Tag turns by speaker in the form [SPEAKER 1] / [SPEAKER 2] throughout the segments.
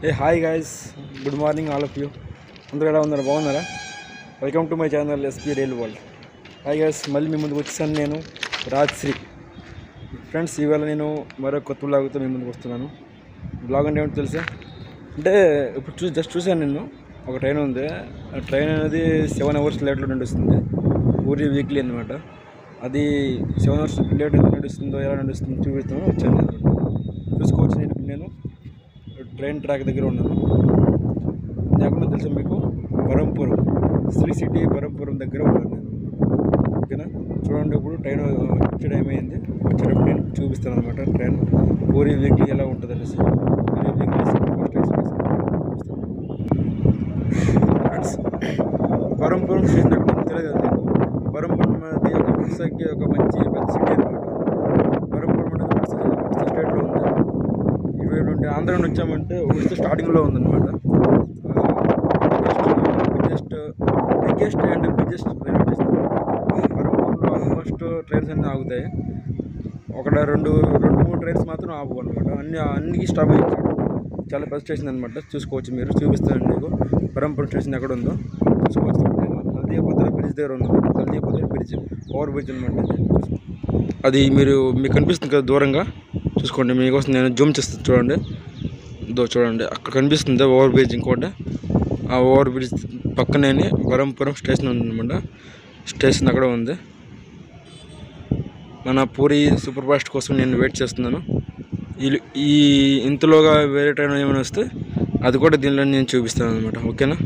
[SPEAKER 1] Hey, hi guys. Good morning, all of you. అందరూ ఎలా ఉన్నారు? బాగున్నారా? Welcome to my channel SP real world. Hi guys, మళ్ళీ మీ ముందుకు వచ్చేసాను నేను రాజ్శ్రీ. ఫ్రెండ్స్, ఈవేళ నేను మరో కొత్త బ్లాగ్తో మీ ముందుకు వస్తున్నాను. బ్లాగ్ అంటే ఏమిటో తెలుసా? అంటే ఇప్పుడు జస్ట్ చూసాను నేను. ఒక ట్రైన్ ఉంది. ఆ ట్రైన్ అనేది 7 hours లేట్లో నడుస్తుంది. పూరి వీక్లీ అనమాట. అది 7 hours లేట్ ఎంత నడుస్తుందో, ఎలా నడుస్తుందో చూపిస్తాను వచ్చాను అనమాట. చూసుకోవచ్చు. నేను ట్రైన్ ట్రాక్ దగ్గర ఉన్నాను. ఎక్కడో తెలుసా మీకు? బరంపురం, శ్రీ సిటీ బరంపురం దగ్గర ఉన్నాను నేను. ఓకేనా? చూడండి, ఇప్పుడు ట్రైన్ వచ్చే టైం అయింది. వచ్చేటప్పుడు నేను చూపిస్తాను అనమాట ట్రైన్ పూరి వీక్లీ ఎలా ఉంటుంది అనేసి. Puri weekly first express Berhampur station ఎక్కడ తెలియదు కదా మీకు. బరంపురం అనేది ఒక ఒడిశాకి ఒక మంచి పెద్ద సిటీ అనమాట. బరంపురం అనేది ఒడిశా స్టేట్లో ఉంది. ఇటు నుండి ఆంధ్ర నుండి వచ్చామంటే ఒడిశా స్టార్టింగ్లో ఉందన్నమాట. Biggest and biggest railway station. బరంపురంలో ఆల్మోస్ట్ ట్రైన్స్ అన్నీ ఆగుతాయి. రెండు మూడు ట్రైన్స్ మాత్రం ఆగు అనమాట. అన్నికి స్టాప్ అయ్యింది. చాలా పెద్ద స్టేషన్ అనమాట. చూసుకోవచ్చు, మీరు చూపిస్తాను మీకు బరంపురం స్టేషన్ ఎక్కడ ఉందో చూసుకోవచ్చు. నేను హల్దీపత్ర బ్రిడ్జ్ దగ్గర ఉన్నాను. హల్దీపత్ర బ్రిడ్జ్, ఓవర్ బ్రిడ్జ్ అనమాట. అది మీకు కనిపిస్తుంది కదా దూరంగా, చూసుకోండి. మీకోసం నేను జూమ్ చేస్తాను. చూడండి, చూడండి అక్కడ కనిపిస్తుంది ఓవర్ బ్రిడ్జ్. ఇంకోటి ఆ ఓవర్ బ్రిడ్జ్ పక్కనే బరంపురం స్టేషన్ ఉందన్నమాట. స్టేషన్ అక్కడ ఉంది. మన పూరి సూపర్ ఫాస్ట్ కోసం నేను వెయిట్ చేస్తున్నాను. ఇంతలోగా వేరే ట్రైన్ ఏమైనా వస్తే అది కూడా దీనిలో నేను చూపిస్తాను అనమాట. ఓకేనా?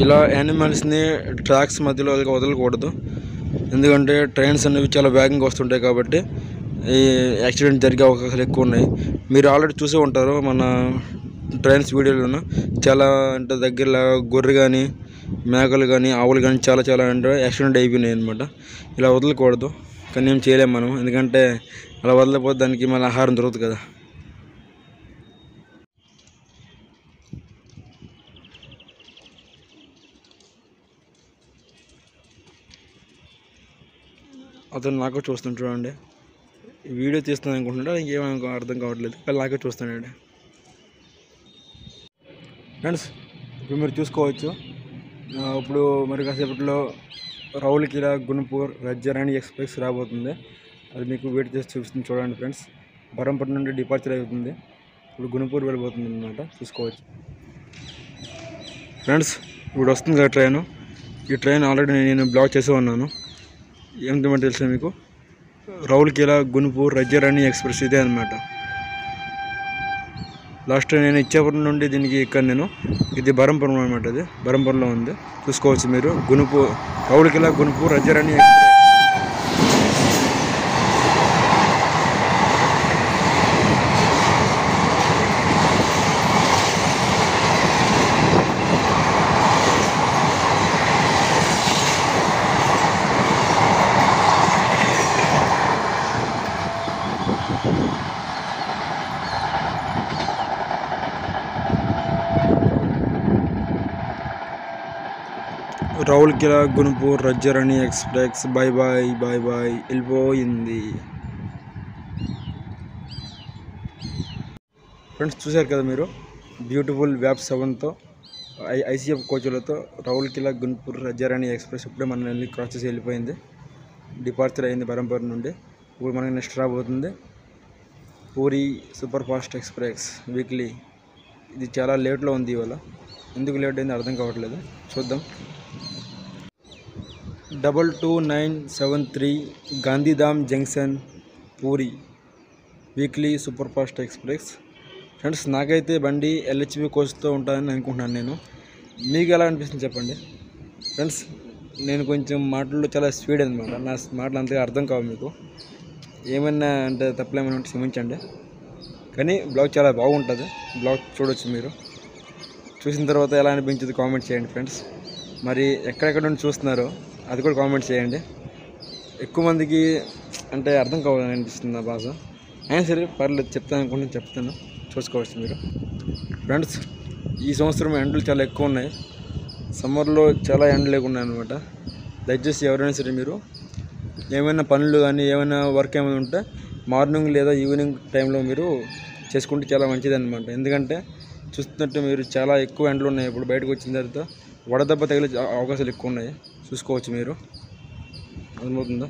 [SPEAKER 1] ఇలా యానిమల్స్ని ట్రాక్స్ మధ్యలో వదలకూడదు. ఎందుకంటే ట్రైన్స్ అనేవి చాలా వేగంగా వస్తుంటాయి కాబట్టి ఈ యాక్సిడెంట్ జరిగే అవకాశాలు ఎక్కువ ఉన్నాయి. మీరు ఆల్రెడీ చూసే ఉంటారు మన ట్రైన్స్ వీడియోలను. చాలా అంటే దగ్గరలో గొర్రె కానీ, మేకలు కానీ, ఆవులు కానీ చాలా అంటే యాక్సిడెంట్ అయిపోయినాయి అనమాట. ఇలా వదలకూడదు, కానీ ఏం చేయలేము మనం. ఎందుకంటే అలా వదలకపోతే దానికి మళ్ళీ ఆహారం దొరుకుతుంది కదా. అతను నాకే చూస్తున్నాడు. చూడండి, వీడియో తీస్తున్నాను అనుకుంటున్నాడు. ఇంకేమో అర్థం కావట్లేదు, కానీ నాకే చూస్తున్నాడు. ఫ్రెండ్స్, ఇప్పుడు మీరు చూసుకోవచ్చు. ఇప్పుడు మరి కాసేపట్లో రౌల్కెలా గుణపూర్ రాజ్యరాణి ఎక్స్ప్రెస్ రాబోతుంది. అది మీకు వెయిట్ చేసి చూపిస్తుంది. చూడండి ఫ్రెండ్స్, బరంపురం నుండి డిపార్చర్ అవుతుంది. ఇప్పుడు గుణపూర్ వెళ్ళిపోతుంది అన్నమాట. చూసుకోవచ్చు ఫ్రెండ్స్. ఇప్పుడు వస్తుంది కదా ట్రైన్. ఈ ట్రైన్ ఆల్రెడీ నేను బ్లాక్ చేసే ఉన్నాను. ఏమిటంటే తెలుసా మీకు? రౌల్కెలా గుణపూర్ రాజ్యరాణి ఎక్స్ప్రెస్ ఇదే అనమాట. లాస్ట్ నేను ఇచ్చాపురం నుండి దీనికి ఎక్కాను. ఇది బరంపురం అనమాట. అది బరంపురంలో ఉంది. చూసుకోవచ్చు మీరు. Rourkela Gunupur Rajyarani express. Rourkela Gunupur Rajyarani express bye bye వెళ్ళిపోయింది. ఫ్రెండ్స్, చూశారు కదా మీరు? బ్యూటిఫుల్ వ్యాప్ 7తో ఐసీఎఫ్ కోచ్లతో రౌల్కెలా గుణపూర్ రాజ్యరాణి ఎక్స్ప్రెస్ ఇప్పుడే మనల్ని క్రాస్ చేసి వెళ్ళిపోయింది. డిపార్చర్ అయింది బరంపురం నుండి. ఇప్పుడు మనకి నెక్స్ట్ రాబోతుంది puri super fast express weekly. ఇది చాలా లేట్లో ఉంది ఇవాళ. ఎందుకు లేట్ అయింది అర్థం కావట్లేదు. చూద్దాం. 22973 Gandhidham junction Puri weekly super fast express. Friends, నాకైతే బండి ఎల్హెచ్బి కోచ్తో ఉంటుందని అనుకుంటున్నాను నేను. మీకు ఎలా అనిపిస్తుంది చెప్పండి ఫ్రెండ్స్. నేను కొంచెం మాటల్లో చాలా స్పీడ్ అనమాట. నా మాటలు అంతగా అర్థం కావు మీకు. ఏమన్నా అంటే తప్పలేమన్నా ఉంటే క్షమించండి. కానీ బ్లాగ్ చాలా బాగుంటుంది. బ్లాగ్ చూడవచ్చు మీరు. చూసిన తర్వాత ఎలా అనిపించింది కామెంట్ చేయండి ఫ్రెండ్స్. మరి ఎక్కడెక్కడ నుండి చూస్తున్నారో అది కూడా కామెంట్ చేయండి. ఎక్కువ మందికి అంటే అర్థం కావాలని అనిపిస్తుంది నా భాష. అయినా సరే పర్లేదు, చెప్తాను అనుకుంటే చెప్తాను. చూసుకోవచ్చు మీరు. ఫ్రెండ్స్, ఈ సంవత్సరం ఎండలు చాలా ఎక్కువ ఉన్నాయి. సమ్మర్లో చాలా ఎండలు లేకున్నాయి అనమాట. దయచేసి ఎవరైనా సరే మీరు ఏమైనా పనులు కానీ ఏమైనా వర్క్ ఏమైనా ఉంటే మార్నింగ్ లేదా ఈవినింగ్ టైంలో మీరు చేసుకుంటే చాలా మంచిది అనమాట. ఎందుకంటే చూస్తున్నట్టు మీరు చాలా ఎక్కువ ఎండలు ఉన్నాయి. ఇప్పుడు బయటకు వచ్చిన తర్వాత వడదెబ్బ తగిలే అవకాశాలు ఎక్కువ ఉన్నాయి. చూసుకోవచ్చు మీరు, అర్థమవుతుందా?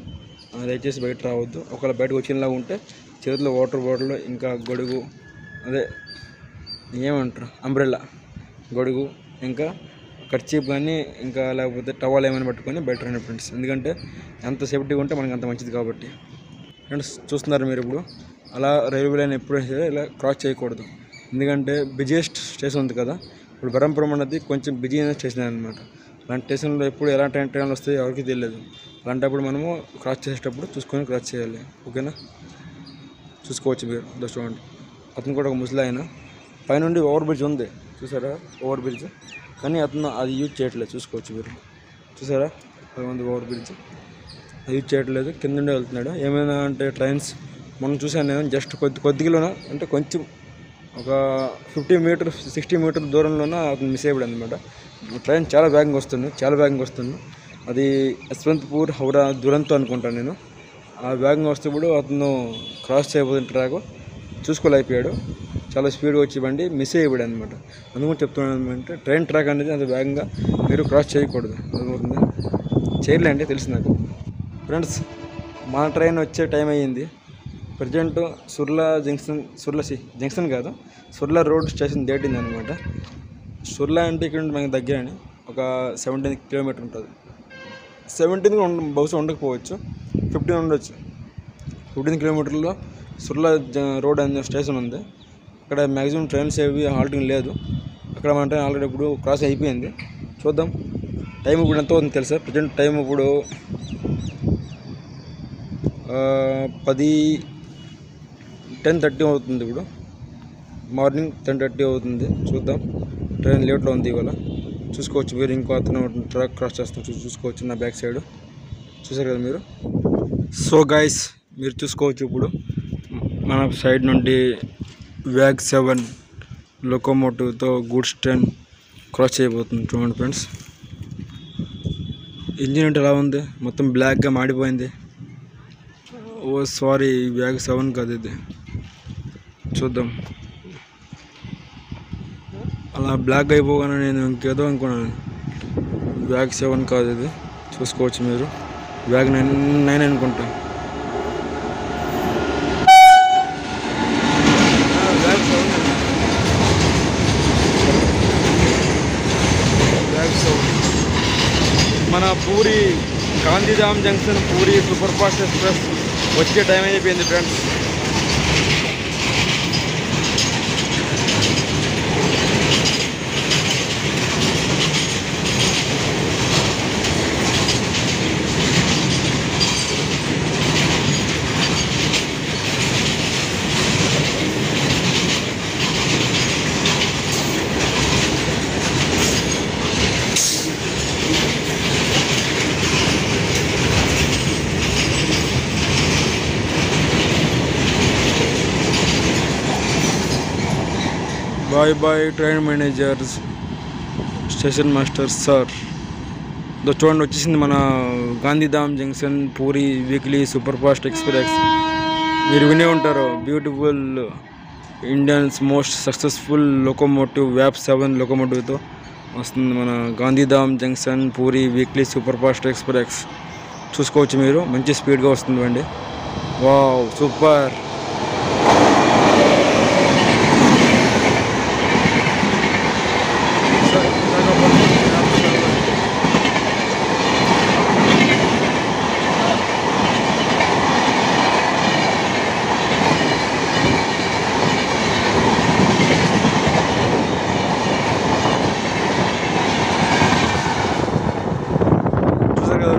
[SPEAKER 1] దయచేసి బయట రావద్దు. ఒకవేళ బయటకు వచ్చేలాగా ఉంటే చేతిలో వాటర్ బాటిల్, ఇంకా గొడుగు, అదే ఏమంటారు అంబ్రెల్లా, గొడుగు, ఇంకా కర్చీప్ కానీ ఇంకా లేకపోతే టవల్ ఏమైనా పట్టుకొని బయట రండి ఫ్రెండ్స్. ఎందుకంటే ఎంత సేఫ్టీగా ఉంటే మనకు అంత మంచిది కాబట్టి. ఫ్రెండ్స్ చూస్తున్నారు మీరు, ఇప్పుడు అలా రైల్వే లైన్ ఎప్పుడైనా సరే ఇలా క్రాస్ చేయకూడదు. ఎందుకంటే బిజియెస్ట్ స్టేషన్ ఉంది కదా, ఇప్పుడు బరంపురం అనేది కొంచెం బిజీ అయిన స్టేషన్ అనమాట. అలాంటి స్టేషన్లో ఎప్పుడు ఎలాంటి ట్రైన్లు వస్తాయో ఎవరికి తెలియదు. అలాంటప్పుడు మనము క్రాస్ చేసేటప్పుడు చూసుకొని క్రాస్ చేయాలి, ఓకేనా? చూసుకోవచ్చు మీరు, చూడండి. అతను కూడా ఒక ముసలి ఆయన. పైనుండి ఓవర్ బ్రిడ్జ్ ఉంది, చూసారా? ఓవర్ బ్రిడ్జ్, కానీ అతను అది యూజ్ చేయట్లేదు. చూసుకోవచ్చు మీరు, చూసారా? అది ఉంది ఓవర్ బ్రిడ్జ్, అది యూజ్ చేయట్లేదు. కింద నుండి వెళ్తున్నాడు. ఏమైనా అంటే ట్రైన్స్ మనం చూసాను నేను, జస్ట్ కొద్దిగాలోన అంటే కొంచెం ఒక 50 మీటర్స్ 60 మీటర్ల దూరంలోనే అతను మిస్ అయిపోయాడు అనమాట. ట్రైన్ చాలా వేగంగా వస్తుంది. అది యశ్వంతపూర్ హౌరా దురంతో అనుకుంటాను నేను. ఆ వేగంగా వస్తేప్పుడు అతను క్రాస్ చేయబోతున్న ట్రాక్ చూసుకోలేకపోయాడు. చాలా స్పీడ్గా వచ్చి బండి మిస్ అయిపోయాడు అనమాట. అందుకని చెప్తున్నాను అంటే ట్రైన్ ట్రాక్ అనేది అంత వేగంగా మీరు క్రాస్ చేయకూడదు, అర్థమవుతుంది? చేయలేండి, తెలుసు నాకు. ఫ్రెండ్స్, మన ట్రైన్ వచ్చే టైం అయ్యింది. ప్రజెంట్ సుర్లా జంక్షన్ కాదు, సుర్లా రోడ్ స్టేషన్ దాటింది అనమాట. సుర్లా అంటే ఇక్కడ మనకి దగ్గర అని ఒక 17 కిలోమీటర్ ఉంటుంది. 17 బహుశా ఉండకపోవచ్చు, 15 ఉండొచ్చు. 15 కిలోమీటర్లో సుర్లా రోడ్ అనే స్టేషన్ ఉంది. అక్కడ మ్యాక్సిమం ట్రైన్స్ ఏవి హాల్టింగ్ లేదు. అక్కడ మన ట్రైన్ ఆల్రెడీ ఇప్పుడు క్రాస్ అయిపోయింది. చూద్దాం టైం ఇప్పుడు ఎంత అవుతుంది తెలుసా? ప్రజెంట్ టైం ఇప్పుడు 10:30 అవుతుంది. ఇప్పుడు మార్నింగ్ 10:30 అవుతుంది. చూద్దాం, ట్రైన్ లేట్లో ఉంది ఇవాళ. చూసుకోవచ్చు మీరు, ఇంకో అతను ట్రాక్ క్రాస్ చేస్తాం చూసుకోవచ్చు నా బ్యాక్ సైడ్. చూసారు కదా మీరు? సో గైస్, మీరు చూసుకోవచ్చు ఇప్పుడు మన సైడ్ నుండి వ్యాగ్ 7 లోకోమోటివ్తో గూడ్స్ ట్రైన్ క్రాస్ చేయబోతుంది. చూడండి ఫ్రెండ్స్, ఇంజిన్ అంటే ఎలా ఉంది, మొత్తం బ్లాక్గా మాడిపోయింది. ఓ సారీ, వ్యాగ్ 7 కాదు ఇది. చూద్దాం. అలా బ్లాక్ అయిపోగానే నేను ఇంకేదో అనుకున్నాను. వ్యాగ్ 7 కాదు ఇది. చూసుకోవచ్చు మీరు, వ్యాగ్ 9 అనుకుంటా. మన Puri Gandhidham junction Puri super fast express వచ్చే టైం అయిపోయింది friends. Bye train managers, station master sir. చూడండి, వచ్చేసింది మన Gandhidham junction Puri weekly super fast express. మీరు వినే ఉంటారు, beautiful Indians most successful locomotive వ్యాప్ 7 లోకోమోటివ్తో వస్తుంది మన Gandhidham junction Puri weekly super fast express. చూసుకోవచ్చు మీరు, మంచి స్పీడ్గా వస్తుంది బండి. Wow, super.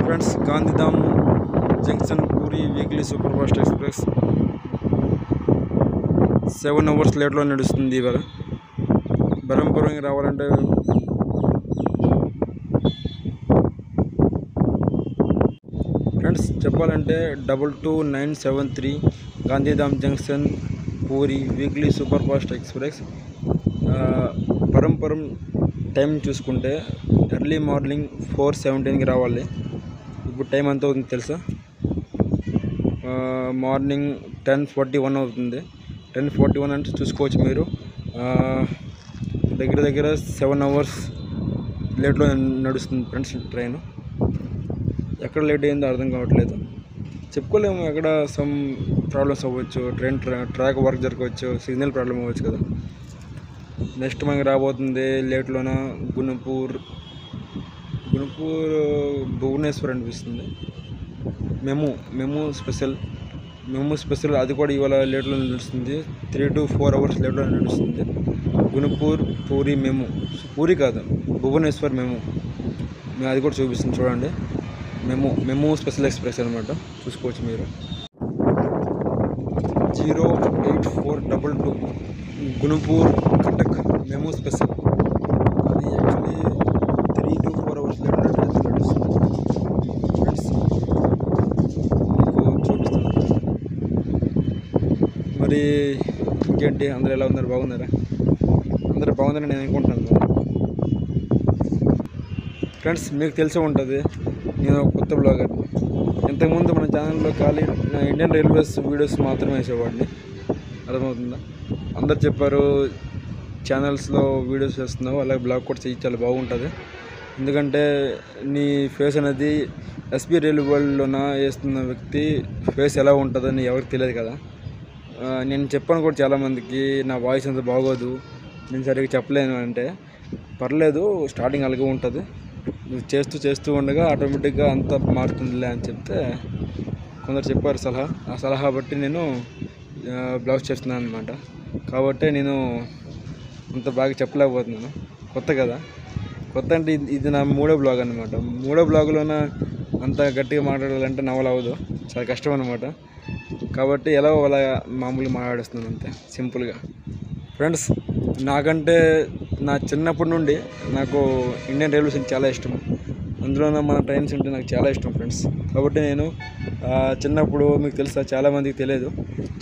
[SPEAKER 1] Friends, Gandhidham junction Puri weekly super fast express 7 hours లేట్లో నడుస్తుంది ఇవాళ. బరంపురం రావాలంటే ఫ్రెండ్స్ చెప్పాలంటే 22973 Gandhidham junction Puri weekly super fast express. Berhampur time చూసుకుంటే ఎర్లీ మార్నింగ్ 4:17కి రావాలి. ఇప్పుడు టైం ఎంత అవుతుంది తెలుసా? మార్నింగ్ 10:41 అవుతుంది. 10:41 అంటే చూసుకోవచ్చు మీరు. దగ్గర దగ్గర 7 hours లేట్లో నడుస్తుంది ఫ్రెండ్స్ ట్రైన్. ఎక్కడ లేట్ అయిందో అర్థం కావట్లేదు, చెప్పుకోలేము. ఎక్కడ సమ్ ప్రాబ్లమ్స్ అవ్వచ్చు, ట్రాక్ వర్క్ జరగవచ్చు, సిగ్నల్ ప్రాబ్లం అవ్వచ్చు కదా. నెక్స్ట్ మనకి రాబోతుంది లేట్లోన గుణపూర్ భువనేశ్వర్ అనిపిస్తుంది. మెము స్పెషల్ అది కూడా ఇవాళ లేట్లో నడుస్తుంది. 3 to 4 hours లేట్లో నడుస్తుంది. గుణపూర్ పూరి కాదు, భువనేశ్వర్ మెము అది కూడా చూపిస్తుంది చూడండి. మెము స్పెషల్ ఎక్స్ప్రెస్ అనమాట, చూసుకోవచ్చు మీరు. 08422 గుణపూర్ కటక్ మెము స్పెషల్. అది యాక్చువల్లీ 3 to 4 hours లేట్ నడుస్తుంది ఫ్రెండ్స్, మీకు చూపిస్తాను. మరి ఇంకేంటి, అందరూ ఎలా ఉన్నారు? బాగున్నారా? అందరూ బాగుందని నేను అనుకుంటున్నాను ఫ్రెండ్స్. మీకు తెలిసే ఉంటుంది, నేను కొత్త బ్లాగర్. ఇంతకుముందు మన ఛానల్లో ఖాళీ ఇండియన్ రైల్వేస్ వీడియోస్ మాత్రమే వేసేవాడిని, అర్థమవుతుందా? అందరు చెప్పారు ఛానల్స్లో వీడియోస్ చేస్తున్నావు, అలాగే బ్లాగ్ కూడా చేయి, చాలా బాగుంటుంది. ఎందుకంటే నీ ఫేస్ అనేది ఎస్పీ రైల్ వరల్డ్లోన వేస్తున్న వ్యక్తి ఫేస్ ఎలా ఉంటుందని ఎవరికి తెలియదు కదా. నేను చెప్పాను కూడా చాలామందికి, నా వాయిస్ అంత బాగోదు, నేను సరిగ్గా చెప్పలేను అంటే, పర్లేదు స్టార్టింగ్ అలాగే ఉంటుంది, నువ్వు చేస్తూ ఉండగా ఆటోమేటిక్గా అంతా మారుతుందిలే అని చెప్తే కొందరు చెప్పారు సలహా. ఆ సలహా బట్టి నేను బ్లాగ్స్ చేస్తున్నాను అనమాట. కాబట్టి నేను అంత బాగా చెప్పలేకపోతున్నాను, కొత్త కదా. కొత్త అంటే ఇది నా 3వ బ్లాగ్ అనమాట. 3వ బ్లాగ్లోన అంత గట్టిగా మాట్లాడాలంటే నవల అవ్వదు, చాలా కష్టం అనమాట. కాబట్టి ఎలా అలా మామూలుగా మాట్లాడేస్తున్నాను అంతే, సింపుల్గా. ఫ్రెండ్స్, నాకంటే నా చిన్నప్పటి నుండి నాకు ఇండియన్ రైల్వేస్ అంటే చాలా ఇష్టం. అందులోనే మన ట్రైన్స్ అంటే నాకు చాలా ఇష్టం ఫ్రెండ్స్. కాబట్టి నేను చిన్నప్పుడు, మీకు తెలుసా, చాలామందికి తెలియదు,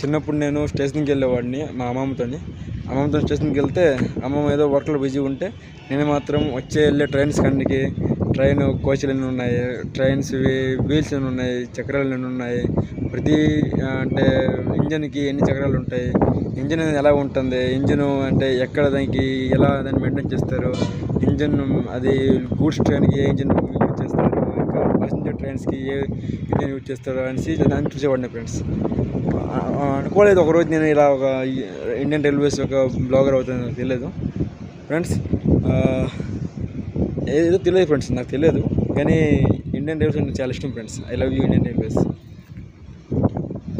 [SPEAKER 1] చిన్నప్పుడు నేను స్టేషన్కి వెళ్ళేవాడిని మా అమ్మమ్మతో స్టేషన్కి వెళ్తే అమ్మమ్మ ఏదో వర్క్లో బిజీ ఉంటే నేను మాత్రం వెళ్ళే ట్రైన్స్ కన్నికి, ట్రైన్ కోచ్లు ఎన్ని ఉన్నాయి, ట్రైన్స్ వీల్స్ ఎన్ని ఉన్నాయి, చక్రాలు ఎన్ని ఉన్నాయి, ప్రతి అంటే ఇంజన్కి ఎన్ని చక్రాలు ఉంటాయి, ఇంజన్ అనేది ఎలా ఉంటుంది, ఇంజన్ అంటే ఎక్కడ దానికి ఎలా దాన్ని మెయింటైన్ చేస్తారు, ఇంజన్ అది గూడ్స్ ట్రైన్కి ఏ ఇంజన్ యూజ్ చేస్తారు, ఇంకా ప్యాసింజర్ ట్రైన్స్కి ఏ ఇంజన్ యూజ్ చేస్తారు అనేసి దాన్ని చూసేవాడిని ఫ్రెండ్స్. అనుకోలేదు ఒకరోజు నేను ఇలా ఒక ఇండియన్ రైల్వేస్ ఒక బ్లాగర్ అవుతుంది, నాకు తెలియదు ఫ్రెండ్స్. ఏదో తెలియదు ఫ్రెండ్స్, నాకు తెలియదు, కానీ ఇండియన్ రైల్వేస్ అంటే చాలా ఇష్టం friends. I love you Indian railways,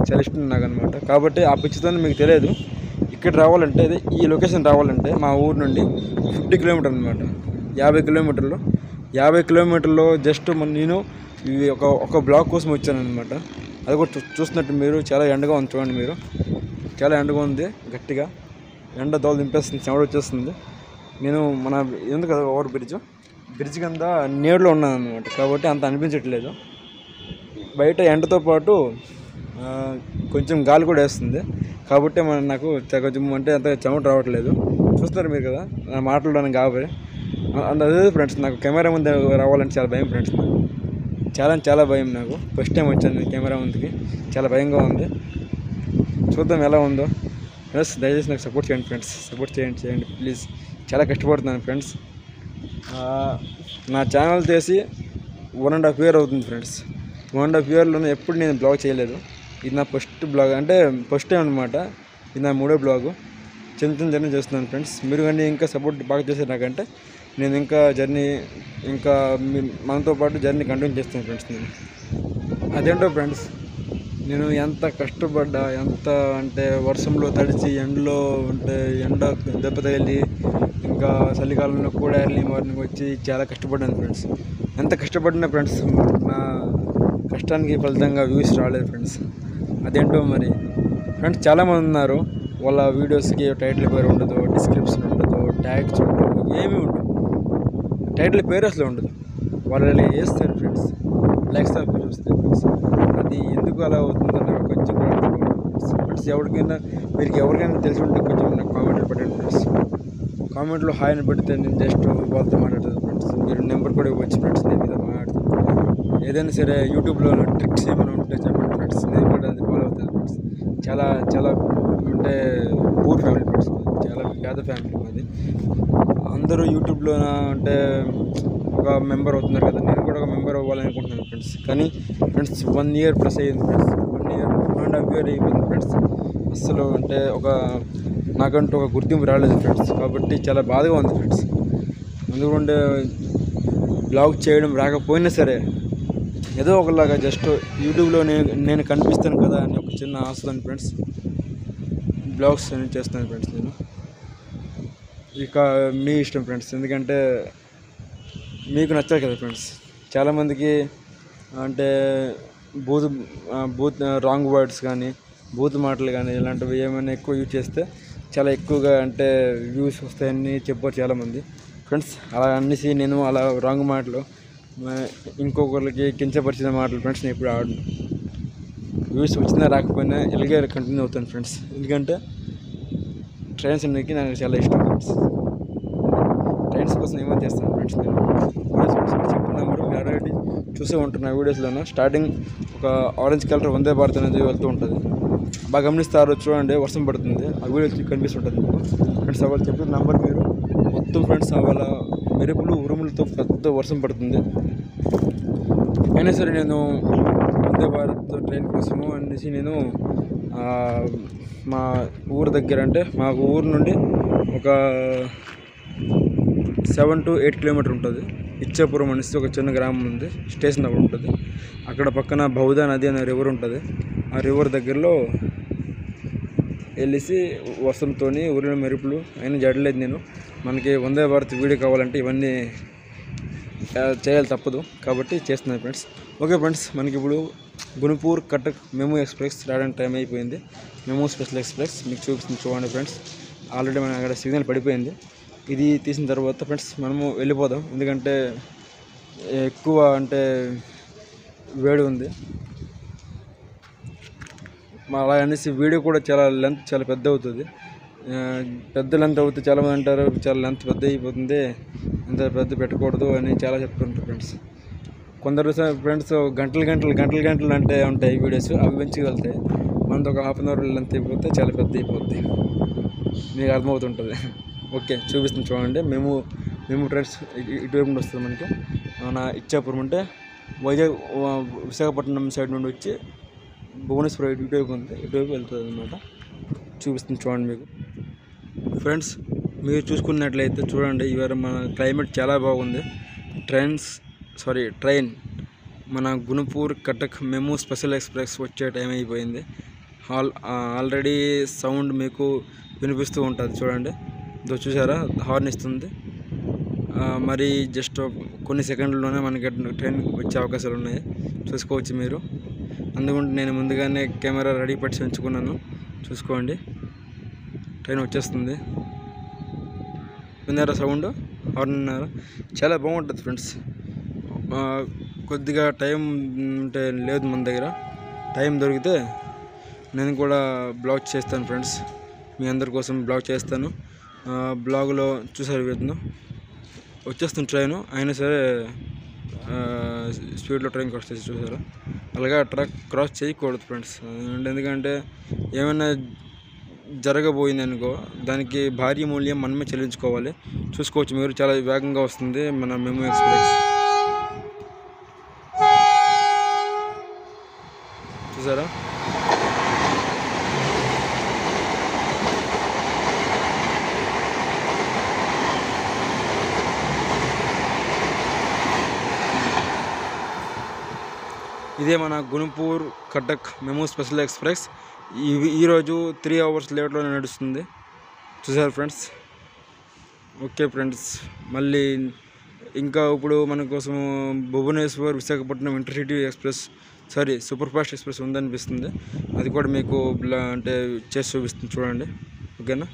[SPEAKER 1] చాలా ఇష్టం నాకు అనమాట. కాబట్టి ఆ పిచ్చితో మీకు తెలియదు. ఇక్కడ రావాలంటే అదే ఈ లొకేషన్ రావాలంటే మా ఊరు నుండి 50 కిలోమీటర్ అనమాట, 50 కిలోమీటర్లు. 50 కిలోమీటర్లో జస్ట్ నేను ఒక బ్లాక్ కోసం వచ్చాను అనమాట. అది కూడా చూస్తున్నట్టు మీరు, చాలా ఎండగా ఉంది చూడండి మీరు, చాలా ఎండగా ఉంది, గట్టిగా ఎండ దోలు దింపేస్తుంది, చెమట వచ్చేస్తుంది. నేను ఎందుకు కదా ఓవర్ బ్రిడ్జ్ కింద నీడలో ఉన్నాను అనమాట, కాబట్టి అంత అనిపించట్లేదు. బయట ఎండతో పాటు కొంచెం గాలి కూడా వేస్తుంది, కాబట్టి నాకు కొంచెం అంటే అంత చెమట రావట్లేదు. చూస్తున్నారు మీరు కదా నా మాట్లాడడానికి కాబట్టి. అదే ఫ్రెండ్స్, నాకు కెమెరా ముందు రావాలంటే చాలా భయం ఫ్రెండ్స్, చాలా భయం. నాకు ఫస్ట్ టైం వచ్చాను కెమెరా ముందుకి, చాలా భయంగా ఉంది. చూద్దాం ఎలా ఉందో ఫ్రెండ్స్. దయచేసి నాకు సపోర్ట్ చేయండి ఫ్రెండ్స్, సపోర్ట్ చేయండి ప్లీజ్. చాలా కష్టపడుతున్నాను ఫ్రెండ్స్. నా ఛానల్ చేసి 1.5 year అవుతుంది ఫ్రెండ్స్. 1.5 yearలోనే ఎప్పుడు నేను బ్లాగ్ చేయలేదు. ఇది నా ఫస్ట్ బ్లాగ్, అంటే ఫస్ట్ టైం అనమాట. ఇది నా 3వ బ్లాగు. చిన్న జర్నీ చేస్తున్నాను ఫ్రెండ్స్. మీరు కానీ ఇంకా సపోర్ట్ బాగా చేశారు నాకంటే నేను ఇంకా మనతో పాటు జర్నీ కంటిన్యూ చేస్తాను ఫ్రెండ్స్. నేను అదేంటో ఫ్రెండ్స్, నేను ఎంత కష్టపడ్డా, ఎంత అంటే వర్షంలో తడిచి, ఎండలో అంటే ఎండ దెబ్బ తగిలి, ఇంకా చలికాలంలో కూడా ఎర్లీ మార్నింగ్ వచ్చి చాలా కష్టపడ్డాను ఫ్రెండ్స్. ఎంత కష్టపడినా ఫ్రెండ్స్, నా కష్టానికి ఫలితంగా వ్యూస్ రాలేదు ఫ్రెండ్స్. అదేంటో మరి ఫ్రెండ్స్. చాలామంది ఉన్నారు, వాళ్ళ వీడియోస్కి టైటిల్ పేరు ఉండదు, డిస్క్రిప్షన్ ఉండదు, ట్యాగ్స్ ఉండదు, ఏమీ ఉండదు. టైటిల్ పేరు అసలు ఉండదు, వాళ్ళు వేస్తారు ఫ్రెండ్స్, లైక్స్ పేరు వస్తాయి ఫ్రెండ్స్. అది ఎందుకు అలా అవుతుందో నాకు కొంచెం ఫ్రెండ్స్. ఎవరికైనా తెలిసి ఉంటే కొంచెం నాకు కామెంట్లు పెట్టండి ఫ్రెండ్స్. కామెంట్లో హాయ్ అని పెడితే నేను జస్ట్ వాళ్ళతో మాట్లాడతాను ఫ్రెండ్స్. మీరు నెంబర్ కూడా ఇవ్వచ్చు ఫ్రెండ్స్, నేను మీద మాట్లాడుతాను. ఏదైనా సరే యూట్యూబ్లో ట్రిక్స్ ఏమైనా ఉంటే చెప్పండి ఫ్రెండ్స్, నేను కూడా అది అవుతుంది ఫ్రెండ్స్. చాలా చాలా అంటే పూర్ ఫ్యామిలీ ఫ్రెండ్స్, చాలా పేద ఫ్యామిలీ మాది. అందరూ యూట్యూబ్లో అంటే ఒక మెంబర్ అవుతున్నారు కదా, నేను కూడా ఒక మెంబర్ అవ్వాలనుకుంటున్నాను ఫ్రెండ్స్. కానీ ఫ్రెండ్స్ 1 year ప్లస్ అయ్యింది ఫ్రెండ్స్, 1 year 1.5 year అయిపోయింది ఫ్రెండ్స్. అస్సలు అంటే నాకంటూ ఒక గుర్తింపు రాలేదు ఫ్రెండ్స్. కాబట్టి చాలా బాధగా ఉంది ఫ్రెండ్స్. అందుకుంటే బ్లాగ్ చేయడం రాకపోయినా సరే ఏదో ఒకలాగా జస్ట్ యూట్యూబ్లో నేను కనిపిస్తాను కదా అని ఒక చిన్న ఆశతో ఫ్రెండ్స్ బ్లాగ్స్ అనేది చేస్తాను ఫ్రెండ్స్. నేను ఇక మీ ఇష్టం ఫ్రెండ్స్, ఎందుకంటే మీకు నచ్చాలి కదా ఫ్రెండ్స్. చాలామందికి అంటే బూత్ రాంగ్ వర్డ్స్ కానీ బూత్ మాటలు కానీ ఇలాంటివి ఏమైనా ఎక్కువ యూజ్ చేస్తే చాలా ఎక్కువగా అంటే వ్యూస్ వస్తాయని చెప్పారు చాలామంది ఫ్రెండ్స్. అలా అనేసి నేను అలా రాంగ్ మాటలు ఇంకొకరికి కించపరిచిన మాటలు ఫ్రెండ్స్ నేను ఇప్పుడు ఆడను. వ్యూస్ వచ్చినా రాకపోయినా ఇలాగే కంటిన్యూ అవుతాను ఫ్రెండ్స్. ఎందుకంటే ట్రైన్స్ అనేది నాకు చాలా ఇష్టం ఫ్రెండ్స్. ట్రైన్స్ కోసం ఏమైనా చేస్తాను ఫ్రెండ్స్. నేను చెప్పిన నెంబర్ మీరు ఆల్రెడీ చూసే ఉంటున్న వీడియోస్లోనూ స్టార్టింగ్ ఒక ఆరెంజ్ కలర్ వందే భారత్ అనేది వెళ్తూ ఉంటుంది. బాగా గమనిస్తారు చూడండి, వర్షం పడుతుంది, ఆ వీడియో కనిపిస్తుంటుంది మీకు ఫ్రెండ్స్. వాళ్ళు చెప్పిన నెంబర్ మీరు మొత్తం ఫ్రెండ్స్ వాళ్ళ మెరుపులు ఉరుములతో పెద్ద వర్షం పడుతుంది. అయినా సరే నేను వందే భారత్ ట్రైన్ కోసము అనేసి నేను మా ఊరు దగ్గర అంటే మాకు ఊరు నుండి ఒక 7 to 8 kilometers ఉంటుంది. ఇచ్చాపురం అనేసి ఒక చిన్న గ్రామం ఉంది, స్టేషన్ అక్కడ ఉంటుంది. అక్కడ పక్కన బహుదా నది అనే రివర్ ఉంటుంది. ఆ రివర్ దగ్గరలో వెళ్ళేసి వర్షంతో ఊరిన మెరుపులు అయినా జడలేదు నేను. మనకి వందే భారత్ వీడియో కావాలంటే ఇవన్నీ చేయాలి తప్పదు, కాబట్టి చేస్తున్నాను ఫ్రెండ్స్. ఓకే ఫ్రెండ్స్, మనకి ఇప్పుడు గుణపూర్ కటక్ మెమూ ఎక్స్ప్రెస్ రావడానికి టైం అయిపోయింది. మెమూ స్పెషల్ ఎక్స్ప్రెస్ మీకు చూపిస్తుంది చూడండి ఫ్రెండ్స్. ఆల్రెడీ మనం అక్కడ సిగ్నల్ పడిపోయింది. ఇది తీసిన తర్వాత ఫ్రెండ్స్ మనము వెళ్ళిపోదాం, ఎందుకంటే ఎక్కువ అంటే వేడి ఉంది. అలా అనేసి వీడియో కూడా చాలా లెంత్ చాలా పెద్ద అవుతుంది. పెద్ద లెంత్ అవుతుంది, చాలామంది అంటారు చాలా లెంత్ పెద్ద అయిపోతుంది, అంత పెద్ద పెట్టకూడదు అని చాలా చెప్తుంటారు ఫ్రెండ్స్. కొందరు ఫ్రెండ్స్ గంటలు అంటే ఉంటాయి వీడియోస్, అవి మంచిగా వెళ్తాయి. మనతో ఒక 1/2 hour లెంత్ అయిపోతే చాలా పెద్ద అయిపోద్ది, మీకు అర్థమవుతుంటుంది. ఓకే, చూపిస్తుంది చూడండి. మేము ట్రైన్స్ ఇటువైపు నుండి వస్తుంది మనకి. మన ఇచ్చాపురం అంటే వైజాగ్ విశాఖపట్నం సైడ్ నుండి వచ్చి భువనేశ్వరం ఇటువైపు ఉంది, ఇటువైపు వెళ్తుంది అనమాట. చూపిస్తుంది చూడండి మీకు ఫ్రెండ్స్. మీరు చూసుకున్నట్లయితే చూడండి, ఇవాళ మన క్లైమేట్ చాలా బాగుంది. ట్రైన్ మన Gunupur Cuttack MEMU special express వచ్చే టైం అయిపోయింది. ఆల్రెడీ సౌండ్ మీకు వినిపిస్తూ ఉంటుంది చూడండి. చూసారా, హార్న్ ఇస్తుంది. మరి జస్ట్ కొన్ని సెకండ్లోనే మనకి ట్రైన్ వచ్చే అవకాశాలు ఉన్నాయి, చూసుకోవచ్చు మీరు. అందుకుంటే నేను ముందుగానే కెమెరా రెడీ పట్టి ఉంచుకున్నాను, చూసుకోండి. ట్రైన్ వచ్చేస్తుంది, విన్నారా సౌండ్, హార్న్ విన్నారా? చాలా బాగుంటుంది ఫ్రెండ్స్. కొద్దిగా టైం అంటే లేదు మన దగ్గర, టైం దొరికితే నేను కూడా బ్లాగ్ చేస్తాను ఫ్రెండ్స్. మీ అందరి కోసం బ్లాగ్ చేస్తాను. బ్లాగ్లో చూసారు వచ్చేస్తుంది ట్రైను, అయినా సరే స్పీడ్లో ట్రైన్ క్రాస్ చేసి చూసారు. అలాగా ట్రక్ క్రాస్ చేయకూడదు ఫ్రెండ్స్. ఎందుకంటే ఏమైనా జరగబోయింది అనుకో, దానికి భారీ మూల్యం మనమే చెల్లించుకోవాలి. చూసుకోవచ్చు మీరు, చాలా వేగంగా వస్తుంది మన మెమూ ఎక్స్ప్రెస్. చూసారా, ఇదే మన Gunupur Cuttack MEMU special express. ఈరోజు 3 hours లేట్లోనే నడుస్తుంది, చూసారు ఫ్రెండ్స్. ఓకే ఫ్రెండ్స్, మళ్ళీ ఇంకా ఇప్పుడు మన కోసం Bhubaneswar Visakhapatnam intercity express super fast express ఉందనిపిస్తుంది. అది కూడా మీకు అంటే చేసి చూపిస్తుంది చూడండి. ఓకేనా,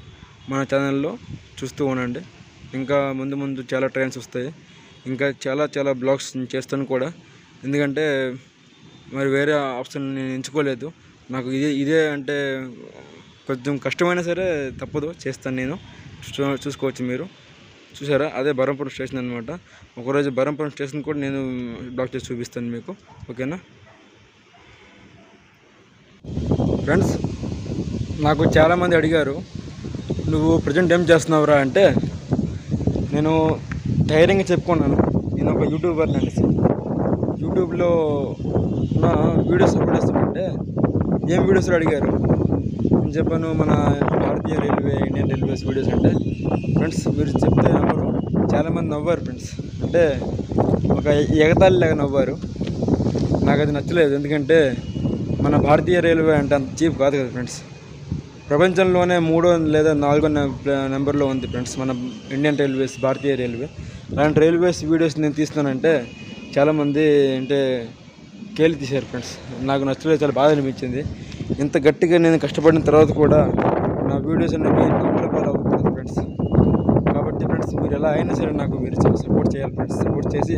[SPEAKER 1] మన ఛానల్లో చూస్తూ ఉండండి. ఇంకా ముందు చాలా ట్రైన్స్ వస్తాయి. ఇంకా చాలా బ్లాగ్స్ చేస్తాను కూడా, ఎందుకంటే మరి వేరే ఆప్షన్ నేను ఎంచుకోలేదు. నాకు ఇదే అంటే కొంచెం కష్టమైనా సరే తప్పదు, చేస్తాను నేను. చూసుకోవచ్చు మీరు. చూసారా, అదే బరంపురం స్టేషన్ అనమాట. ఒకరోజు బరంపురం స్టేషన్ కూడా నేను బ్లాగ్ చేసి చూపిస్తాను మీకు. ఓకేనా. ఫ్రెండ్స్, నాకు చాలామంది అడిగారు, నువ్వు ప్రజెంట్ ఏం చేస్తున్నావురా అంటే, నేను ధైర్యంగా చెప్పుకున్నాను, నేను ఒక యూట్యూబర్ని అనేసి. యూట్యూబ్లో నా వీడియోస్ అప్లోడ్ చేస్తుంటే ఏం వీడియోస్ అడిగారు, నేను చెప్పాను మన భారతీయ రైల్వే, ఇండియన్ రైల్వేస్ వీడియోస్ అంటే. ఫ్రెండ్స్, మీరు చెప్తే నమ్మరు, చాలామంది నవ్వారు ఫ్రెండ్స్. అంటే ఒక ఎగతాళిలాగా నవ్వారు. నాకు అది నచ్చలేదు. ఎందుకంటే మన భారతీయ రైల్వే అంటే అంత చీప్ కాదు కదా ఫ్రెండ్స్. ప్రపంచంలోనే 3వ లేదా 4వ నెంబర్లో ఉంది ఫ్రెండ్స్ మన ఇండియన్ రైల్వేస్, భారతీయ రైల్వే. అలాంటి రైల్వేస్ వీడియోస్ నేను తీస్తున్నానంటే చాలామంది అంటే కేలి తీశారు ఫ్రెండ్స్. నాకు నచ్చలేదు, చాలా బాధ అనిపించింది. ఇంత గట్టిగా నేను కష్టపడిన తర్వాత కూడా నా వీడియోస్ అనేవి నమ్మకాలు అవ్వకూడదు ఫ్రెండ్స్. కాబట్టి ఫ్రెండ్స్, మీరు ఎలా అయినా సరే నాకు మీరు సపోర్ట్ చేయాలి ఫ్రెండ్స్. సపోర్ట్ చేసి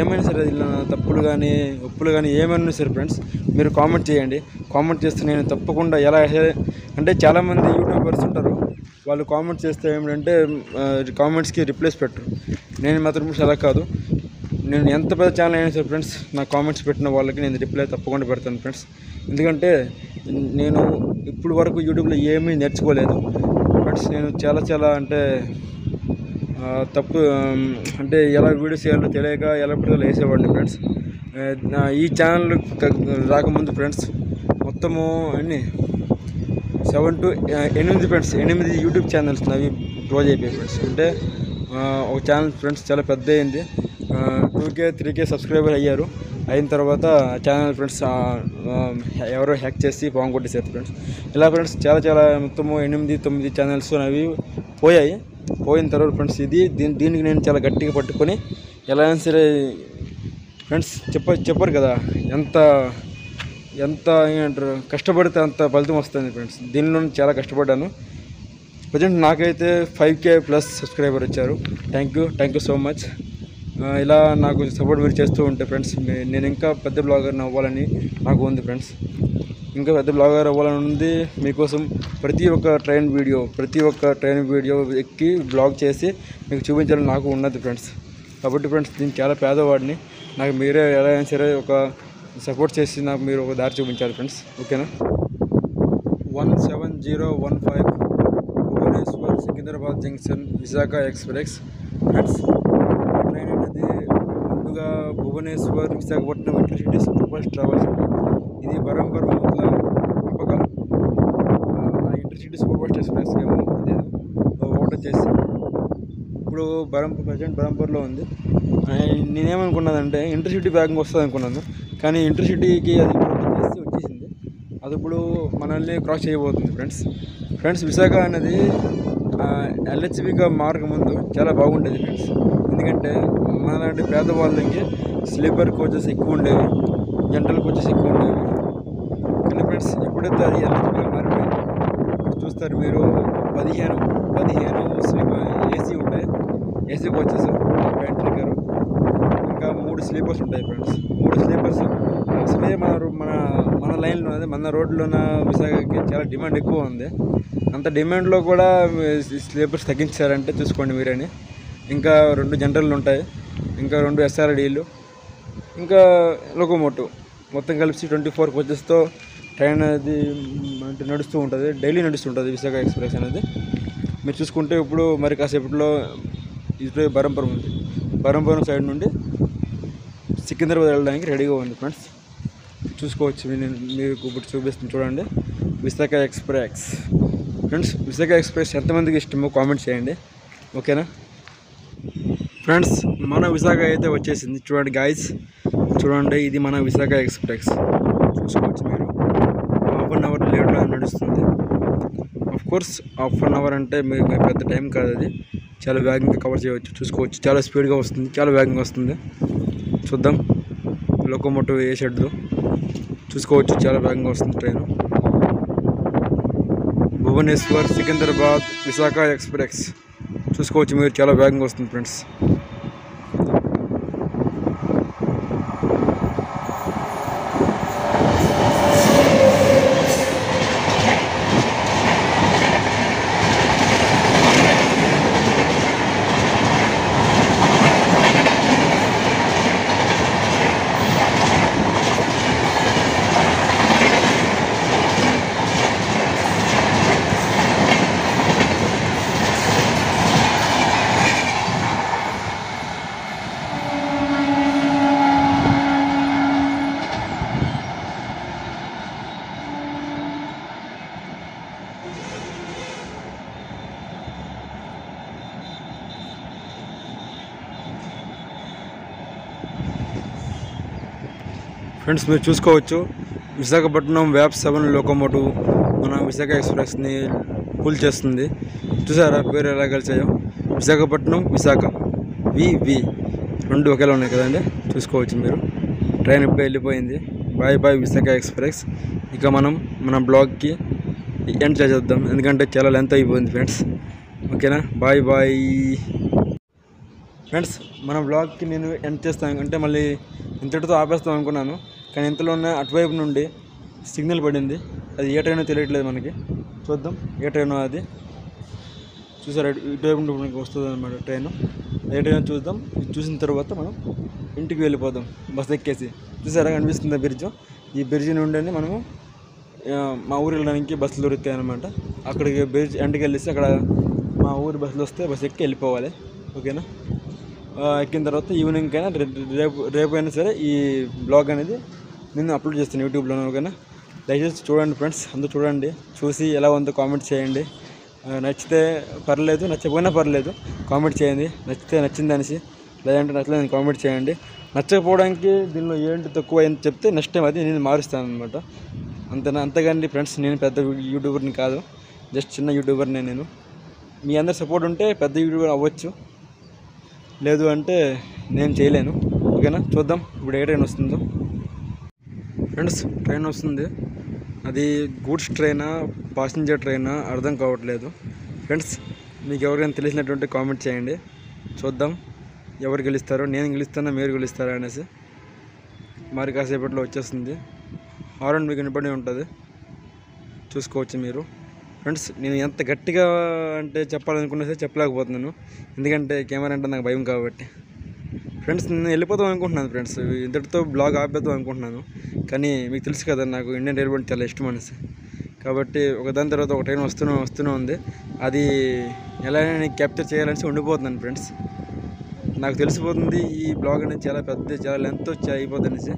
[SPEAKER 1] ఏమైనా సరే ఇలా తప్పులు కానీ ఒప్పులు కానీ ఏమైనా సరే ఫ్రెండ్స్, మీరు కామెంట్ చేయండి. కామెంట్ చేస్తే నేను తప్పకుండా ఎలా అంటే చాలామంది యూట్యూబర్స్ ఉంటారు, వాళ్ళు కామెంట్ చేస్తే ఏమిటంటే కామెంట్స్కి రిప్లైస్ పెట్టరు. నేను మాత్రం అలా కాదు. నేను ఎంత పెద్ద ఛానల్ అయినా సరే ఫ్రెండ్స్, నా కామెంట్స్ పెట్టిన వాళ్ళకి నేను రిప్లై తప్పకుండా పెడతాను ఫ్రెండ్స్. ఎందుకంటే నేను ఇప్పుడు వరకు యూట్యూబ్లో ఏమీ నేర్చుకోలేదు ఫ్రెండ్స్. నేను చాలా అంటే తప్పు అంటే ఎలా వీడియోస్ చేయాలో తెలియక ఎలా పడితే వేసేవాడిని ఫ్రెండ్స్. ఈ ఛానల్ రాకముందు ఫ్రెండ్స్ మొత్తము అన్నీ 7 to 8 ఫ్రెండ్స్, 8 యూట్యూబ్ ఛానల్స్ అవి క్లోజ్ అయిపోయాయి ఫ్రెండ్స్. అంటే ఒక ఛానల్ ఫ్రెండ్స్ చాలా పెద్ద అయింది, 2K 3K సబ్స్క్రైబర్ అయ్యారు. అయిన తర్వాత ఛానల్ ఫ్రెండ్స్ ఎవరో హ్యాక్ చేసి పాము కొట్టేసారు ఫ్రెండ్స్. ఇలా ఫ్రెండ్స్ చాలా మొత్తము 8-9 ఛానల్స్ అవి పోయాయి. పోయిన తర్వాత ఫ్రెండ్స్ దీనికి నేను చాలా గట్టిగా పట్టుకొని ఎలా అయినా సరే ఫ్రెండ్స్, చెప్పరు కదా ఎంత ఏమంటారు, కష్టపడితే అంత ఫలితం వస్తుంది ఫ్రెండ్స్. దీనిలో చాలా కష్టపడ్డాను. ప్రజెంట్ నాకైతే 5K ప్లస్ సబ్స్క్రైబర్ వచ్చారు. Thank you so much. ఇలా నాకు సపోర్ట్ మీరు చేస్తూ ఉంటే ఫ్రెండ్స్, నేను ఇంకా పెద్ద బ్లాగర్ని అవ్వాలని నాకు ఉంది ఫ్రెండ్స్. ఇంకా పెద్ద బ్లాగర్ అవ్వాలని ఉంది. మీకోసం ప్రతి ఒక్క ట్రైన్ వీడియో ఎక్కి బ్లాగ్ చేసి మీకు చూపించాలని నాకు ఉన్నది ఫ్రెండ్స్. కాబట్టి ఫ్రెండ్స్, నేను చాలా పేదవాడిని. నాకు మీరే ఎలా అయినా సరే ఒక సపోర్ట్ చేసి నాకు మీరు ఒక దారి చూపించాలి ఫ్రెండ్స్. ఓకేనా? 17015 Bhubaneswar Secunderabad junction Visakha express friends. Train అనేది ముందుగా Bhubaneswar Visakhapatnam intercity super fast travels. ఇది బరంపర్ మూతల అపకం. ఇంటర్సిటీ సూపర్ ఫాస్ట్ ఎక్స్ప్రెస్ ఏమో లేదు, ఒకటి వచ్చేసి ఇప్పుడు ప్రజెంట్ బరంపర్లో ఉంది. నేనేమనుకున్నానంటే ఇంటర్సిటీ బ్యాగింగ్ వస్తుంది అనుకున్నాను, కానీ ఇంటర్సిటీకి అది చేసి వచ్చేసింది. అది ఇప్పుడు మనల్ని క్రాస్ చేయబోతుంది ఫ్రెండ్స్. విశాఖ అనేది LHBగా మారక ముందు చాలా బాగుండేది ఫ్రెండ్స్. ఎందుకంటే మనలాంటి పేదవాళ్ళకి స్లీపర్ కోచెస్ ఎక్కువ ఉండేవి, జనరల్ కోచెస్ ఎక్కువ ఉండేవి. కానీ ఫ్రెండ్స్, ఎప్పుడైతే అది LHBగా మారిపోయింది, ఇప్పుడు చూస్తారు మీరు 15 స్లీపర్ ఏసీ ఉంటాయి, ఏసీ కోచెస్, ప్యాంట్రీ కారు, ఇంకా 3 స్లీపర్స్ ఉంటాయి ఫ్రెండ్స్. 3 స్లీపర్స్ అసలే మన లైన్లో అదే మన రోడ్లోన విశాఖకి చాలా డిమాండ్ ఎక్కువ ఉంది. అంత డిమాండ్లో కూడా స్లీపర్స్ తగ్గించారంటే చూసుకోండి మీరని. ఇంకా 2 జనరల్లు ఉంటాయి, ఇంకా 2 SRDలు, ఇంకా లోకోమోటివ్, మొత్తం కలిసి 24 కోచెస్తో ట్రైన్ అనేది అంటే నడుస్తూ ఉంటుంది, డైలీ నడుస్తుంటుంది విశాఖ ఎక్స్ప్రెస్ అనేది. మీరు చూసుకుంటే ఇప్పుడు మరి కాసేపట్లో ఇప్పుడు బరంపురం ఉంది, బరంపురం సైడ్ నుండి సికింద్రాబాద్ వెళ్ళడానికి రెడీగా ఉంది ఫ్రెండ్స్. చూసుకోవచ్చు, మీకు ఇప్పుడు చూపిస్తుంది చూడండి, Visakha express friends. Visakha express ఎంతమందికి ఇష్టమో కామెంట్ చేయండి. ఓకేనా ఫ్రెండ్స్? మన విశాఖ అయితే వచ్చేసింది చూడండి గాయస్, చూడండి, ఇది మన విశాఖ ఎక్స్ప్రెస్. చూసుకోవచ్చు మీరు, 1/2 అవర్ లేట్గా నడుస్తుంది. కోర్స్ 1/2 అవర్ అంటే మీకు పెద్ద టైం కాదు, అది చాలా వేగంగా కవర్ చేయవచ్చు. చూసుకోవచ్చు, చాలా స్పీడ్గా వస్తుంది, చాలా వేగంగా వస్తుంది. చూద్దాం లోకోమోటివ్ ఏ షెడ్లో చూసుకోవచ్చు, చాలా వేగంగా వస్తుంది ట్రైన్. భువనేశ్వర్ సికింద్రాబాద్ విశాఖ ఎక్స్ప్రెస్ చూసుకోవచ్చు మీరు, చాలా వేగంగా వస్తుంది ఫ్రెండ్స్. ఫ్రెండ్స్ మీరు చూసుకోవచ్చు విశాఖపట్నం వ్యాప్ 7 లోకోమోటివ్ మన విశాఖ ఎక్స్ప్రెస్ని పుల్ చేస్తుంది. చూసారా పేరు ఎలా కలిసాయో, విశాఖపట్నం విశాఖ వివి రెండు ఒకేలా ఉన్నాయి కదండి. చూసుకోవచ్చు మీరు. ట్రైన్ ఇప్పుడు వెళ్ళిపోయింది. Bye bye Visakha express. ఇక మనం మన బ్లాగ్కి ఎండ్ చేసేద్దాం, ఎందుకంటే చాలా లెంత్ అయిపోయింది ఫ్రెండ్స్. ఓకేనా, బాయ్ బాయ్ ఫ్రెండ్స్. మన బ్లాగ్కి నేను ఎండ్ చేస్తాను అంటే మళ్ళీ ఇంతటితో ఆపేస్తాం అనుకున్నాను, కానీ ఇంతలోనే అటువైపు నుండి సిగ్నల్ పడింది. అది ఏ ట్రైనో తెలియట్లేదు మనకి. చూద్దాం ఏ ట్రైనో అది. చూసారా ఇటువైపు నుండి మనకి వస్తుంది అనమాట ట్రైన్. ఏ ట్రైన్ చూద్దాం. ఇది చూసిన తర్వాత మనం ఇంటికి వెళ్ళిపోదాం బస్ ఎక్కేసి. చూసారా కనిపిస్తుంది బ్రిడ్జ్. ఈ బ్రిడ్జ్ నుండి మనము మా ఊరు వెళ్ళడానికి బస్సులు దొరుకుతాయి అనమాట. అక్కడికి బ్రిడ్జ్ ఎండ్కి వెళ్ళేసి అక్కడ మా ఊరి బస్సులు వస్తే బస్సు ఎక్కి వెళ్ళిపోవాలి. ఓకేనా, ఎక్కిన తర్వాత ఈవినింగ్ అయినా రేపు అయినా సరే ఈ బ్లాగ్ అనేది నేను అప్లోడ్ చేస్తాను యూట్యూబ్లో. ఓకేనా, దయచేసి చూడండి ఫ్రెండ్స్, అందరూ చూడండి. చూసి ఎలా ఉందో కామెంట్ చేయండి. నచ్చితే పర్లేదు, నచ్చకపోయినా పర్లేదు కామెంట్ చేయండి. నచ్చితే నచ్చింది అనేసి, లేదంటే నచ్చలేదని కామెంట్ చేయండి. నచ్చకపోవడానికి దీనిలో ఏంటి తక్కువ అని చెప్తే నెక్స్ట్ టైం అది నేను మారుస్తాను అనమాట. అంతేగాని ఫ్రెండ్స్ నేను పెద్ద యూట్యూబర్ని కాదు, జస్ట్ చిన్న యూట్యూబర్నే నేను. మీ అందరి సపోర్ట్ ఉంటే పెద్ద యూట్యూబర్ అవ్వచ్చు, లేదు అంటే నేను చేయలేను. ఓకేనా, చూద్దాం ఇప్పుడు ఏ ట్రైన్ వస్తుందో. ఫ్రెండ్స్ ట్రైన్ వస్తుంది. అది గూడ్స్ ట్రైనా ప్యాసింజర్ ట్రైనా అర్థం కావట్లేదు. ఫ్రెండ్స్ మీకు ఎవరికైనా తెలిసినటువంటి కామెంట్ చేయండి. చూద్దాం ఎవరు గెలుస్తారో, నేను గెలుస్తానా మీరు గెలుస్తారా అనేసి. మరి కాసేపట్లో వచ్చేస్తుంది. హారన్ మీకు వినపడి ఉంటుంది, చూసుకోవచ్చు మీరు. ఫ్రెండ్స్ నేను ఎంత గట్టిగా అంటే చెప్పాలనుకున్నా సరే చెప్పలేకపోతున్నాను, ఎందుకంటే కెమెరా అంటే నాకు భయం కాబట్టి. ఫ్రెండ్స్ నేను వెళ్ళిపోతాం అనుకుంటున్నాను ఫ్రెండ్స్, ఇంతటితో బ్లాగ్ ఆపేద్దాం అనుకుంటున్నాను. కానీ మీకు తెలుసు కదా నాకు ఇండియన్ రైల్వే చాలా ఇష్టం అనేసి, కాబట్టి ఒకదాని తర్వాత ఒక ట్రైన్ వస్తూనే ఉంది. అది ఎలా నేను క్యాప్చర్ చేయాలనేసి ఉండిపోతున్నాను ఫ్రెండ్స్. నాకు తెలిసిపోతుంది ఈ బ్లాగ్ అనేది చాలా పెద్ద, చాలా లెంత్ వచ్చి అయిపోతుంది అనేసి.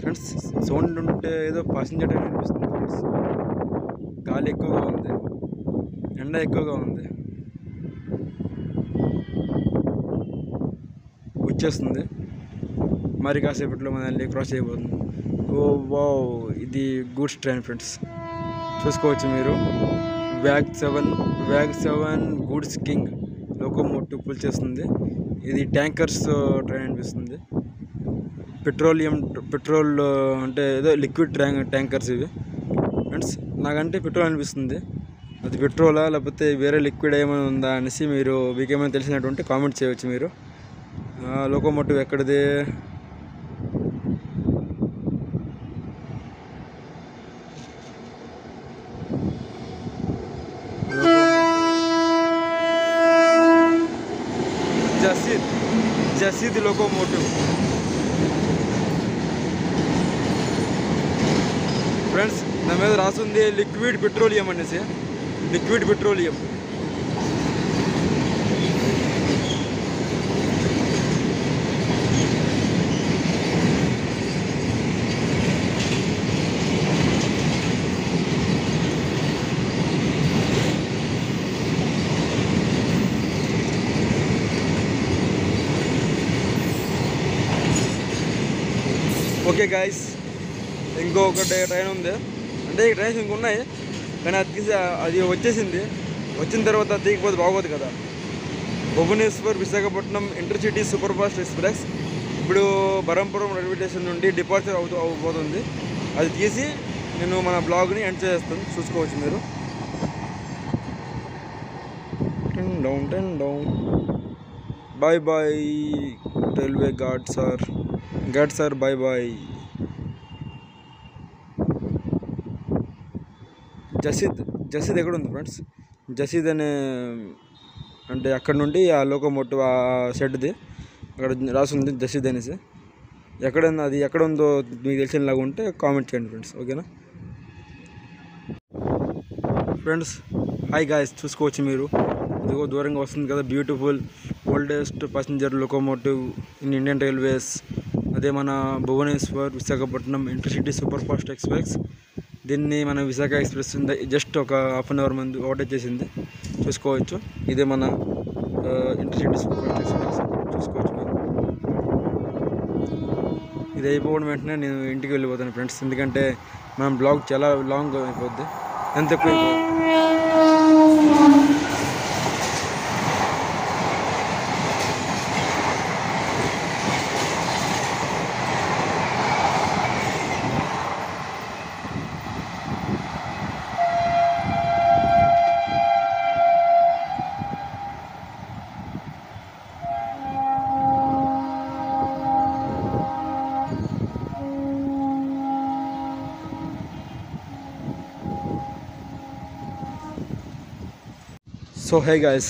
[SPEAKER 1] ఫ్రెండ్స్ సౌండ్ ఉంటే ఏదో ప్యాసింజర్ ట్రైన్ అనిపిస్తుంది ఫ్రెండ్స్. గాలి ఎక్కువగా ఉంది, ఎండ ఎక్కువగా ఉంది. వచ్చేస్తుంది మరి కాసేపట్లో మనల్ని క్రాస్ అయిపోతుంది. ఓ వావ్, ఇది గూడ్స్ ట్రైన్ ఫ్రెండ్స్. చూసుకోవచ్చు మీరు. వ్యాగ్ 7 గూడ్స్ కింగ్ లోకోమోటివ్ పుల్ చేస్తుంది. ఇది ట్యాంకర్స్ ట్రైన్ అనిపిస్తుంది. పెట్రోల్ అంటే ఏదో లిక్విడ్ ట్యాంకర్స్ ఇవి ఫ్రెండ్స్. నాకంటే పెట్రోల్ అనిపిస్తుంది. అది పెట్రోలా లేకపోతే వేరే లిక్విడ్ ఏమైనా ఉందా అనేసి మీకేమైనా తెలిసినటువంటి కామెంట్ చేయవచ్చు మీరు. లోకోమోటివ్ ఎక్కడిది? జసీద్ లోకోమోటివ్ ఫ్రెండ్స్. నా మీద రాస్తుంది లిక్విడ్ పెట్రోలియం అనేసి. Liquid petroleum. ఓకే గాయస్, ఇంకొకటి ట్రైన్ ఉంది. అంటే ఈ ట్రైన్స్ ఇంకున్నాయి, కానీ అది వచ్చేసింది. వచ్చిన తర్వాత తీయకపోతే బాగోదు కదా. Bhubaneswar Visakhapatnam intercity super fast express ఇప్పుడు బరంపురం రైల్వే స్టేషన్ నుండి డిపార్చర్ అవుతుంది. అది తీసి నేను మన బ్లాగ్ని ఎండ్ చేస్తాను, చూసుకోవచ్చు మీరు. Down bye bye railway guard sir bye bye. Jasidih ఎక్కడ ఉంది ఫ్రెండ్స్? జసీద్ అనే అంటే అక్కడ నుండి ఆ లోకోమోటివ్ ఆ షెడ్ది అక్కడ రాసింది జసీద్ అనేసి. అది ఎక్కడ ఉందో మీకు తెలిసినలాగా ఉంటే కామెంట్ చేయండి ఫ్రెండ్స్. ఓకేనా ఫ్రెండ్స్, హాయ్ గాయస్. చూసుకోవచ్చు మీరు, ఇదిగో దూరంగా వస్తుంది కదా beautiful oldest passenger locomotive in Indian railways. అదే మన Bhubaneswar Visakhapatnam intercity super fast express. దీన్ని మన విశాఖ ఎక్స్ప్రెస్ జస్ట్ ఒక హాఫ్ అన్ అవర్ ముందు ఓవర్టేక్ చేసింది. చూసుకోవచ్చు ఇదే మన ఇంటర్సిటీ సూపర్ ఫాస్ట్ ఎక్స్ప్రెస్. చూసుకోవచ్చు మీరు. ఇది అయిపోవడం వెంటనే నేను ఇంటికి వెళ్ళిపోతాను ఫ్రెండ్స్. ఎందుకంటే మన బ్లాగ్ చాలా లాంగ్ అయిపోద్ది, ఎంత ఎక్కువ అయిపోద్ది. సో హే గాయస్,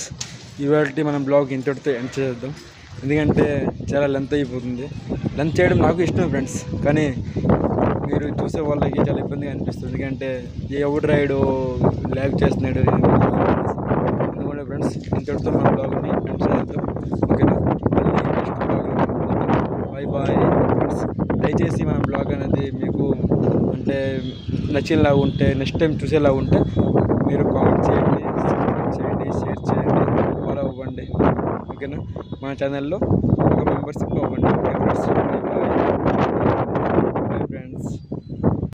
[SPEAKER 1] ఇవాళ మనం బ్లాగ్ ఇంతటితో ఎండ్ చేద్దాం. ఎందుకంటే చాలా లెంత్ అయిపోతుంది. లెంత్ చేయడం నాకు ఇష్టం ఫ్రెండ్స్, కానీ మీరు చూసే వాళ్ళకి చాలా ఇబ్బందిగా అనిపిస్తుంది. ఎందుకంటే ఎవడు రైడు ల్యాగ్ చేస్తున్నాడు. ఎందుకంటే ఫ్రెండ్స్, ఇంతటితో మన బ్లాగ్ని ఎండ్ చేద్దాం. ఓకేనా, మళ్ళీ నెక్స్ట్ బ్లాగ్లో బాయ్ బాయ్ ఫ్రెండ్స్. దయచేసి మన బ్లాగ్ అనేది మీకు అంటే నచ్చేలా ఉంటే, నెక్స్ట్ టైం చూసేలా ఉంటే మీరు కామెంట్ చేయండి, చేయండి, షేర్ చేయండి, ఫాలో అవ్వండి. ఓకేనా, మన ఛానల్లో ఒక మెంబర్షిప్ అవ్వండి. Okay friends, bye bye friends.